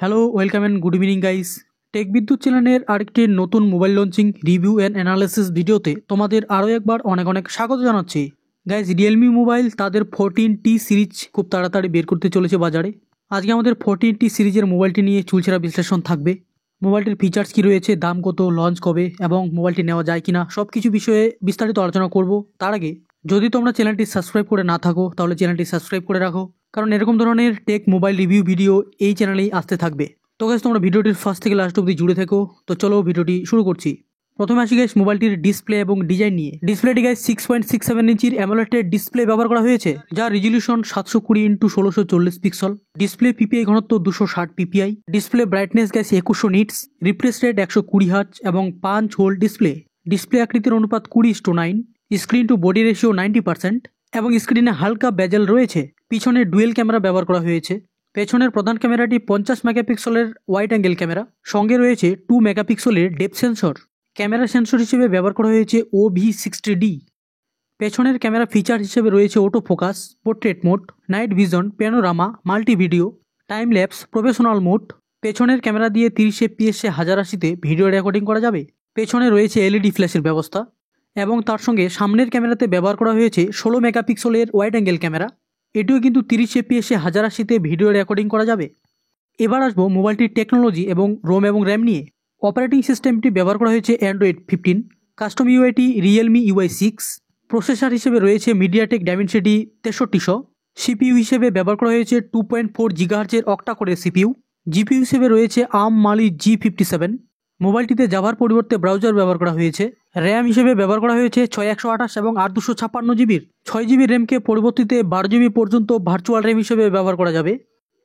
Hello, welcome and good evening guys. Tech Bidyut চ্যানেলের আরেকটি নতুন mobile launching review and analysis ভিডিওতে তোমাদের আরও একবার অনেক অনেক স্বাগত জানাচ্ছি। গাইস, রিয়েলমি মোবাইল তাদের 14T সিরিজ খুব তাড়াতাড়ি বের করতে চলেছে বাজারে। আজকে আমাদের 14T সিরিজের মোবাইলটি নিয়ে চুলচেরা বিশ্লেষণ থাকবে। মোবাইলটির ফিচার্স কী রয়েছে, দাম কত, লঞ্চ কবে এবং মোবাইলটি নেওয়া যায় কিনা সব কিছু বিষয়ে বিস্তারিত আলোচনা করব। তার আগে যদি তোমরা চ্যানেলটি সাবস্ক্রাইব করে না থাকো তাহলে চ্যানেলটি সাবস্ক্রাইব করে রাখো, কারণ এরকম ধরনের টেক মোবাইল রিভিউ ভিডিও এই চ্যানেলেই আসতে থাকবে। তো গাইস, তোমরা ভিডিওটির ফার্স্ট থেকে লাস্ট অবধি জুড়ে থেকো। তো চলো ভিডিওটি শুরু করছি। প্রথমে আসি গাইস মোবাইলটির ডিসপ্লে এবং ডিজাইন নিয়ে। ডিসপ্লেটি গাইস 6.67 ইঞ্চির অ্যামোলেড ডিসপ্লে ব্যবহার করা হয়েছে, যার resolution 720x1640 pixel. Display PPI ঘনত্ব 260 PPI. Display brightness guys 2100 nits. Refresh rate 120 hertz এবং পাঞ্চ হোল ডিসপ্লে। ডিসপ্লে আকৃতির অনুপাত 20:9। স্ক্রিন টু বডি রেশিও 90% এবং স্ক্রিনে হালকা বেজেল রয়েছে। পিছনে ডুয়েল ক্যামেরা ব্যবহার করা হয়েছে। পেছনের প্রধান ক্যামেরাটি 50 মেগাপিক্সেলের ওয়াইড অ্যাঙ্গেল ক্যামেরা, সঙ্গে রয়েছে 2 মেগাপিক্সেলের ডেপথ সেন্সর। ক্যামেরা সেন্সর হিসেবে ব্যবহার করা হয়েছে OV60D। পেছনের ক্যামেরা ফিচার হিসেবে রয়েছে auto focus, portrait mode, night vision, panorama, multi video, time lapse, professional mode. পেছনের ক্যামেরা দিয়ে 30 FPS 1080-তে ভিডিও রেকর্ডিং করা যাবে। পেছনে রয়েছে LED ফ্ল্যাশের ব্যবস্থা এবং তার সঙ্গে সামনের ক্যামেরাতে ব্যবহার করা হয়েছে 16 মেগাপিক্সেলের ওয়াইড অ্যাঙ্গেল ক্যামেরা। এটিও কিন্তু 30 FPS 1080-তে ভিডিও রেকর্ডিং করা যাবে। এবার আসবো মোবাইলটির টেকনোলজি এবং রোম এবং র্যাম নিয়ে। অপারেটিং সিস্টেমটি ব্যবহার করা হয়েছে Android 15। কাস্টম ইউআইটি রিয়েলমি UI6। প্রসেসর হিসেবে রয়েছে মিডিয়াটেক ডাইমেনসিটি 6300। সিপিইউ হিসেবে ব্যবহার করা হয়েছে 2.4 GHz অক্টা কোরের সিপিইউ। জিপিইউ হিসেবে রয়েছে ARM Mali G57। মোবাইলটিতে জাভার পরিবর্তে ব্রাউজার ব্যবহার করা হয়েছে। র্যাম হিসেবে ব্যবহার করা হয়েছে 6128 এবং 8256 জিবির। 6 জিবি র্যামকে পরবর্তীতে 12 জিবি পর্যন্ত ভার্চুয়াল র্যাম হিসেবে ব্যবহার করা যাবে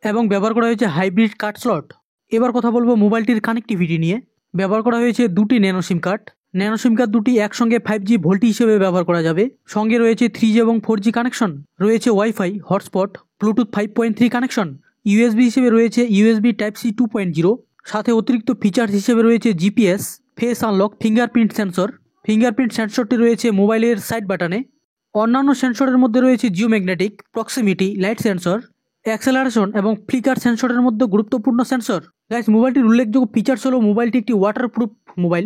এবং ব্যবহার করা হয়েছে হাইব্রিড কার্ড স্লট। এবার কথা বলবো মোবাইলটির কানেক্টিভিটি নিয়ে। ব্যবহার করা হয়েছে দুটি ন্যানো সিম কার্ড। ন্যানো সিম কার্ড দুটি একসঙ্গে 5G ভোল্টি হিসেবে ব্যবহার করা যাবে। সঙ্গে রয়েছে 3G এবং 4G কানেকশন। রয়েছে wifi, hotspot, Bluetooth 5.3 connection. USB হিসেবে রয়েছে USB Type-C 2.0। সাথে অতিরিক্ত ফিচার্স হিসেবে রয়েছে GPS, face unlock, fingerprint sensor. Fingerprint সেন্সরটি রয়েছে মোবাইলের সাইড বাটনে। অন্যান্য সেন্সরের মধ্যে রয়েছে geomagnetic, proximity, light sensor, acceleration এবং ফ্লিকার সেন্সরের মধ্যে গুরুত্বপূর্ণ সেন্সর। গাইস, মোবাইলটির উল্লেখযোগ্য ফিচার্স হলো মোবাইলটি একটি ওয়াটারপ্রুফ মোবাইল,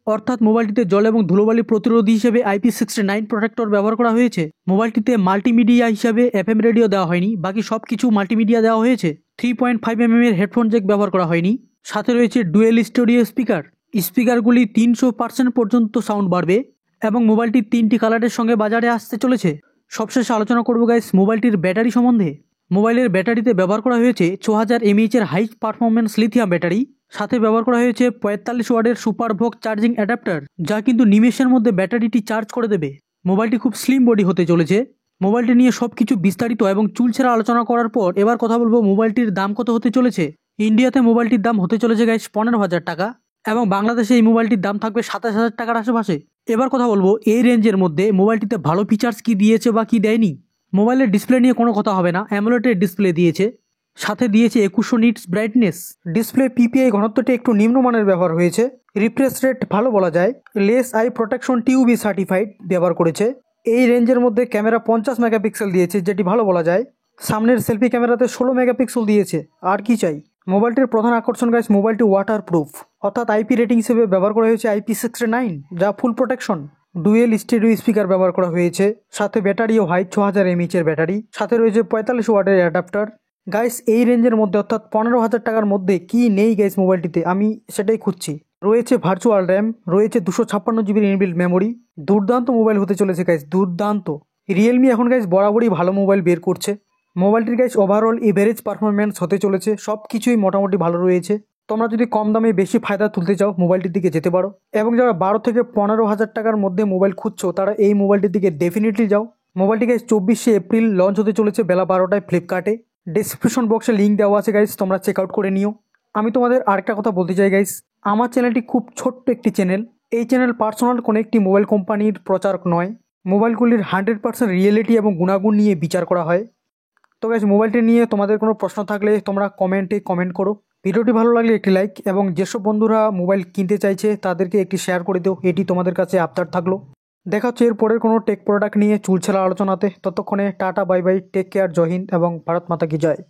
অর্থাৎ মোবাইলটিতে জল এবং ধুলোবালি প্রতিরোধী হিসেবে IP69 প্রোটেক্টর ব্যবহার করা হয়েছে। মোবাইলটিতে মাল্টিমিডিয়া হিসাবে FM রেডিও দেওয়া হয়নি, বাকি সব কিছু মাল্টিমিডিয়া দেওয়া হয়েছে। 3.5mm এর হেডফোন জ্যাক ব্যবহার করা হয়নি। সাথে রয়েছে ডুয়েল স্টুডিও স্পিকার। স্পিকারগুলি 300% পর্যন্ত সাউন্ড বাড়বে এবং মোবাইলটি 3টি কালারের সঙ্গে বাজারে আসতে চলেছে। সবশেষে আলোচনা করব গাইস মোবাইলটির ব্যাটারি সম্বন্ধে। মোবাইলের ব্যাটারিতে ব্যবহার করা হয়েছে 4000 mAh এর হাই পারফরমেন্স লিথিয়াম ব্যাটারি। সাথে ব্যবহার করা হয়েছে 45 ওয়াটের সুপার ভোগ চার্জিং অ্যাডাপ্টার, যা কিন্তু নিমেষের মধ্যে ব্যাটারিটি চার্জ করে দেবে। মোবাইলটি খুব স্লিম বডি হতে চলেছে। মোবাইলটি নিয়ে সবকিছু বিস্তারিত এবং চুলছেরা আলোচনা করার পর এবার কথা বলবো মোবাইলটির দাম কত হতে চলেছে। ইন্ডিয়াতে মোবাইলটির দাম হতে চলেছে গাইস 15,000 টাকা এবং বাংলাদেশে এই মোবাইলটির দাম থাকবে 27,000 টাকার আশেপাশে। এবার কথা বলবো এই রেঞ্জের মধ্যে মোবাইলটিতে ভালো ফিচার্স কি দিয়েছে বা কি দেয়নি। মোবাইলের ডিসপ্লে নিয়ে কোনো কথা হবে না, অ্যামোলেড ডিসপ্লে দিয়েছে। সাথে দিয়েছে 2100 নিটস ব্রাইটনেস। ডিসপ্লে পিপিআই ঘনত্বটি একটু নিম্নমানের ব্যবহার হয়েছে। রিফ্রেশ রেট ভালো বলা যায়। Less I protection TUV certified ব্যবহার করেছে। এই রেঞ্জের মধ্যে ক্যামেরা 50 মেগাপিক্সেল দিয়েছে, যেটি ভালো বলা যায়। সামনের সেলফি ক্যামেরাতে 16 মেগাপিক্সেল দিয়েছে, আর কি চাই। মোবাইলটির প্রধান আকর্ষণ গাইস মোবাইলটি ওয়াটারপ্রুফ, অর্থাৎ IP রেটিং হিসেবে ব্যবহার করা হয়েছে IP69, যা ফুল প্রোটেকশন। ডুয়েল স্টেরিও স্পিকার ব্যবহার করা হয়েছে। সাথে ব্যাটারিও হাই 6000 mAh এর ব্যাটারি। সাথে রয়েছে 45 ওয়াটের অ্যাডাপ্টার। গাইস, এই রেঞ্জের মধ্যে অর্থাৎ 15,000 টাকার মধ্যে কি নেই গাইস মোবাইলটিতে, আমি সেটাই খুঁজছি। রয়েছে ভার্চুয়াল র্যাম, রয়েছে 256 জিবির ইনবিল্ট মেমোরি। দুর্দান্ত মোবাইল হতে চলেছে গাইস, দুর্দান্ত। রিয়েলমি এখন গাইস বরাবরই ভালো মোবাইল বের করছে। মোবাইলটির গাইস ওভারঅল এভারেজ পারফরমেন্স হতে চলেছে, সব কিছুই মোটামুটি ভালো রয়েছে। তোমরা যদি কম দামে বেশি ফায়দা তুলতে চাও মোবাইলটির দিকে যেতে পারো, এবং যারা 12 থেকে 15,000 টাকার মধ্যে মোবাইল খুঁজছো তারা এই মোবাইলটির দিকে ডেফিনেটলি যাও। মোবাইলটি গাইস 24শে এপ্রিল লঞ্চ হতে চলেছে বেলা 12টায় ফ্লিপকার্টে। ডেসক্রিপশন বক্সে লিঙ্ক দেওয়া আছে গাইস, তোমরা চেক আউট করে নিও। আমি তোমাদের আরেকটা কথা বলতে চাই গাইস, আমার চ্যানেলটি খুব ছোট্ট একটি চ্যানেল। এই চ্যানেল পার্সোনাল কোনো একটি মোবাইল কোম্পানির প্রচারক নয়। মোবাইলগুলির 100% রিয়েলিটি এবং গুণাগুণ নিয়ে বিচার করা হয়। তো গাইস, মোবাইলটি নিয়ে তোমাদের কোনো প্রশ্ন থাকলে তোমরা কমেন্টে কমেন্ট করো। ভিডিওটি ভালো লাগলে একটি লাইক এবং যেসব বন্ধুরা মোবাইল কিনতে চাইছে তাদেরকে একটি শেয়ার করে দিও, এটি তোমাদের কাছে আবদার থাকলো। দেখা হচ্ছে এর পরের কোনো টেক প্রোডাক্ট নিয়ে চুলছেলা আলোচনাতে। ততক্ষণে tata, bye bye, take care, জয় হিন্দ এবং ভারত মাতা কি জয়।